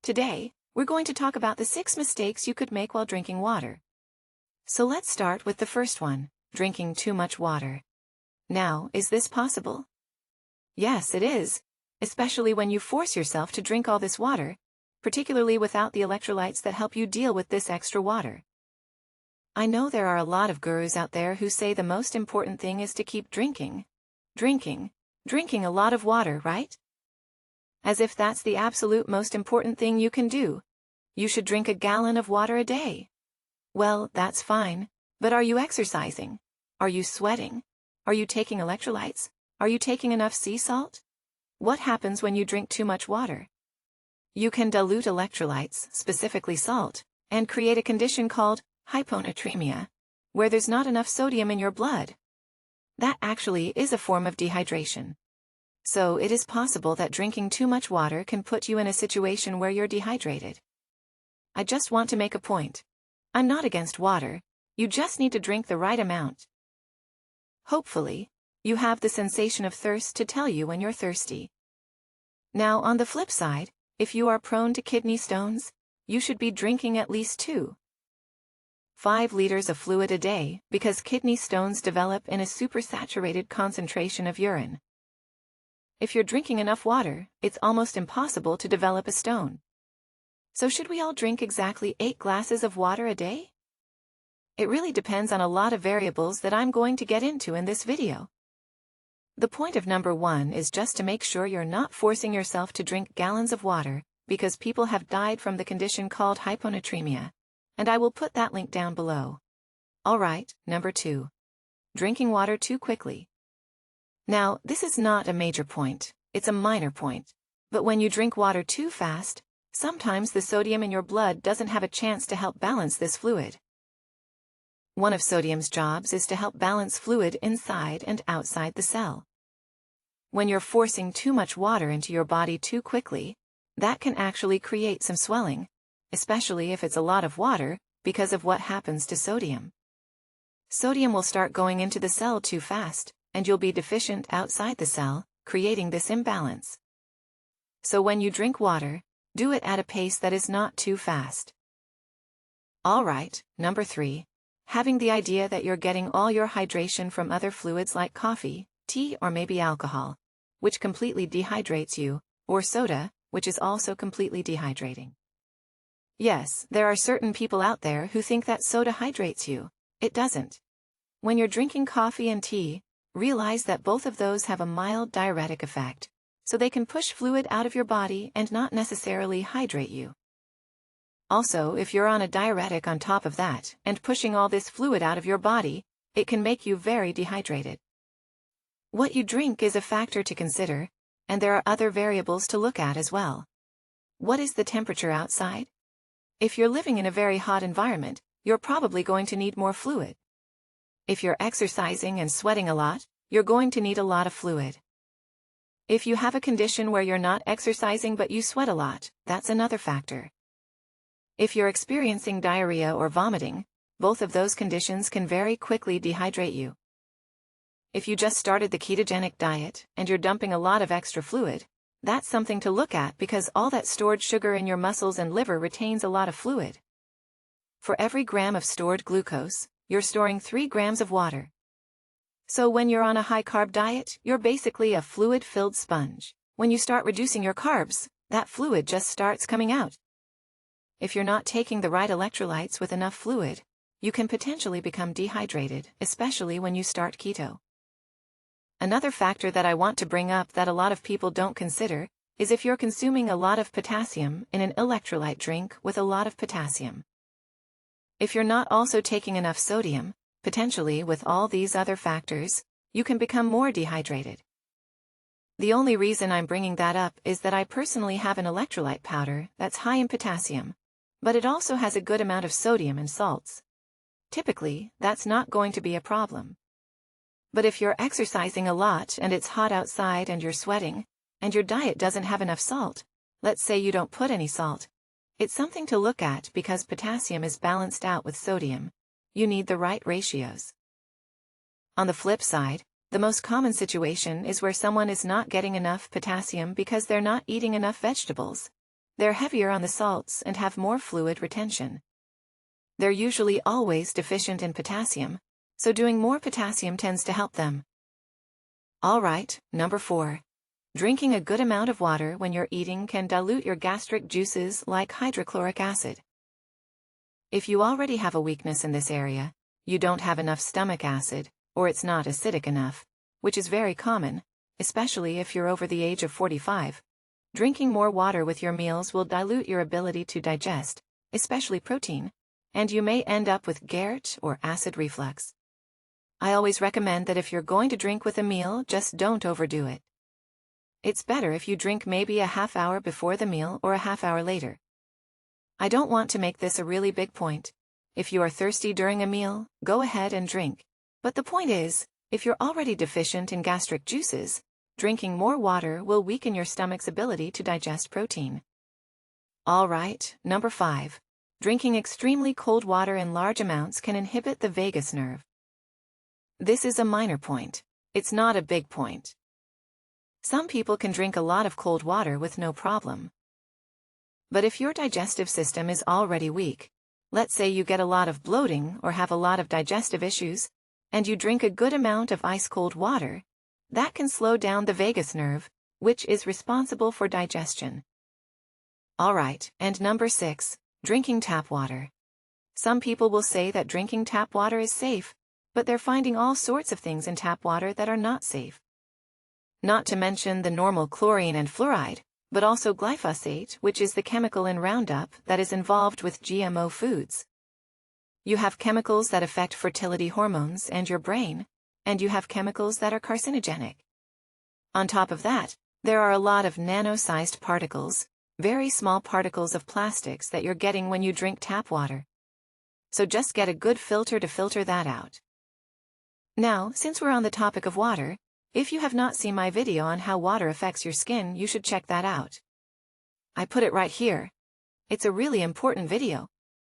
Today, we're going to talk about the 6 mistakes you could make while drinking water. So let's start with the first one, drinking too much water. Now, is this possible? Yes, it is, especially when you force yourself to drink all this water, particularly without the electrolytes that help you deal with this extra water. I know there are a lot of gurus out there who say the most important thing is to keep drinking a lot of water, right? As if that's the absolute most important thing you can do. You should drink a gallon of water a day. Well, that's fine, but are you exercising? Are you sweating? Are you taking electrolytes? Are you taking enough sea salt? What happens when you drink too much water? You can dilute electrolytes, specifically salt, and create a condition called hyponatremia, where there's not enough sodium in your blood. That actually is a form of dehydration. So it is possible that drinking too much water can put you in a situation where you're dehydrated. I just want to make a point. I'm not against water, you just need to drink the right amount. Hopefully, you have the sensation of thirst to tell you when you're thirsty. Now on the flip side, if you are prone to kidney stones, you should be drinking at least 2.5 liters of fluid a day because kidney stones develop in a supersaturated concentration of urine. If you're drinking enough water, it's almost impossible to develop a stone. So should we all drink exactly 8 glasses of water a day? It really depends on a lot of variables that I'm going to get into in this video. The point of number 1 is just to make sure you're not forcing yourself to drink gallons of water, because people have died from the condition called hyponatremia, and I will put that link down below. Alright, number 2. Drinking water too quickly. Now, this is not a major point, it's a minor point. But when you drink water too fast, sometimes the sodium in your blood doesn't have a chance to help balance this fluid. One of sodium's jobs is to help balance fluid inside and outside the cell. When you're forcing too much water into your body too quickly, that can actually create some swelling, especially if it's a lot of water, because of what happens to sodium. Sodium will start going into the cell too fast, and you'll be deficient outside the cell, creating this imbalance. So when you drink water, do it at a pace that is not too fast. Alright, number 3. Having the idea that you're getting all your hydration from other fluids like coffee, tea, or maybe alcohol, which completely dehydrates you, or soda, which is also completely dehydrating. Yes, there are certain people out there who think that soda hydrates you. It doesn't. When you're drinking coffee and tea, realize that both of those have a mild diuretic effect, so they can push fluid out of your body and not necessarily hydrate you. Also, if you're on a diuretic on top of that, and pushing all this fluid out of your body, it can make you very dehydrated. What you drink is a factor to consider, and there are other variables to look at as well. What is the temperature outside? If you're living in a very hot environment, you're probably going to need more fluid. If you're exercising and sweating a lot, you're going to need a lot of fluid. If you have a condition where you're not exercising but you sweat a lot, that's another factor. If you're experiencing diarrhea or vomiting, both of those conditions can very quickly dehydrate you. If you just started the ketogenic diet and you're dumping a lot of extra fluid, that's something to look at because all that stored sugar in your muscles and liver retains a lot of fluid. For every gram of stored glucose, you're storing 3 grams of water. So when you're on a high-carb diet, you're basically a fluid-filled sponge. When you start reducing your carbs, that fluid just starts coming out. If you're not taking the right electrolytes with enough fluid, you can potentially become dehydrated, especially when you start keto. Another factor that I want to bring up that a lot of people don't consider is if you're consuming a lot of potassium in an electrolyte drink with a lot of potassium. If you're not also taking enough sodium, potentially with all these other factors, you can become more dehydrated. The only reason I'm bringing that up is that I personally have an electrolyte powder that's high in potassium, but it also has a good amount of sodium and salts. Typically, that's not going to be a problem. But if you're exercising a lot and it's hot outside and you're sweating, and your diet doesn't have enough salt, let's say you don't put any salt, it's something to look at because potassium is balanced out with sodium. You need the right ratios. On the flip side, the most common situation is where someone is not getting enough potassium because they're not eating enough vegetables. They're heavier on the salts and have more fluid retention. They're usually always deficient in potassium, so doing more potassium tends to help them. Alright, number 4. Drinking a good amount of water when you're eating can dilute your gastric juices like hydrochloric acid. If you already have a weakness in this area, you don't have enough stomach acid, or it's not acidic enough, which is very common, especially if you're over the age of 45. Drinking more water with your meals will dilute your ability to digest, especially protein, and you may end up with GERD or acid reflux. I always recommend that if you're going to drink with a meal, just don't overdo it. It's better if you drink maybe a half hour before the meal or a half hour later. I don't want to make this a really big point. If you are thirsty during a meal, go ahead and drink. But the point is, if you're already deficient in gastric juices, drinking more water will weaken your stomach's ability to digest protein. Alright, number 5. Drinking extremely cold water in large amounts can inhibit the vagus nerve. This is a minor point. It's not a big point. Some people can drink a lot of cold water with no problem. But if your digestive system is already weak, let's say you get a lot of bloating or have a lot of digestive issues, and you drink a good amount of ice-cold water, that can slow down the vagus nerve, which is responsible for digestion. Alright, and number 6, drinking tap water. Some people will say that drinking tap water is safe, but they're finding all sorts of things in tap water that are not safe. Not to mention the normal chlorine and fluoride, but also glyphosate, which is the chemical in Roundup that is involved with GMO foods. You have chemicals that affect fertility hormones and your brain, and you have chemicals that are carcinogenic. On top of that, there are a lot of nano-sized particles, very small particles of plastics that you're getting when you drink tap water. So just get a good filter to filter that out. Now, since we're on the topic of water, if you have not seen my video on how water affects your skin, you should check that out. I put it right here. It's a really important video.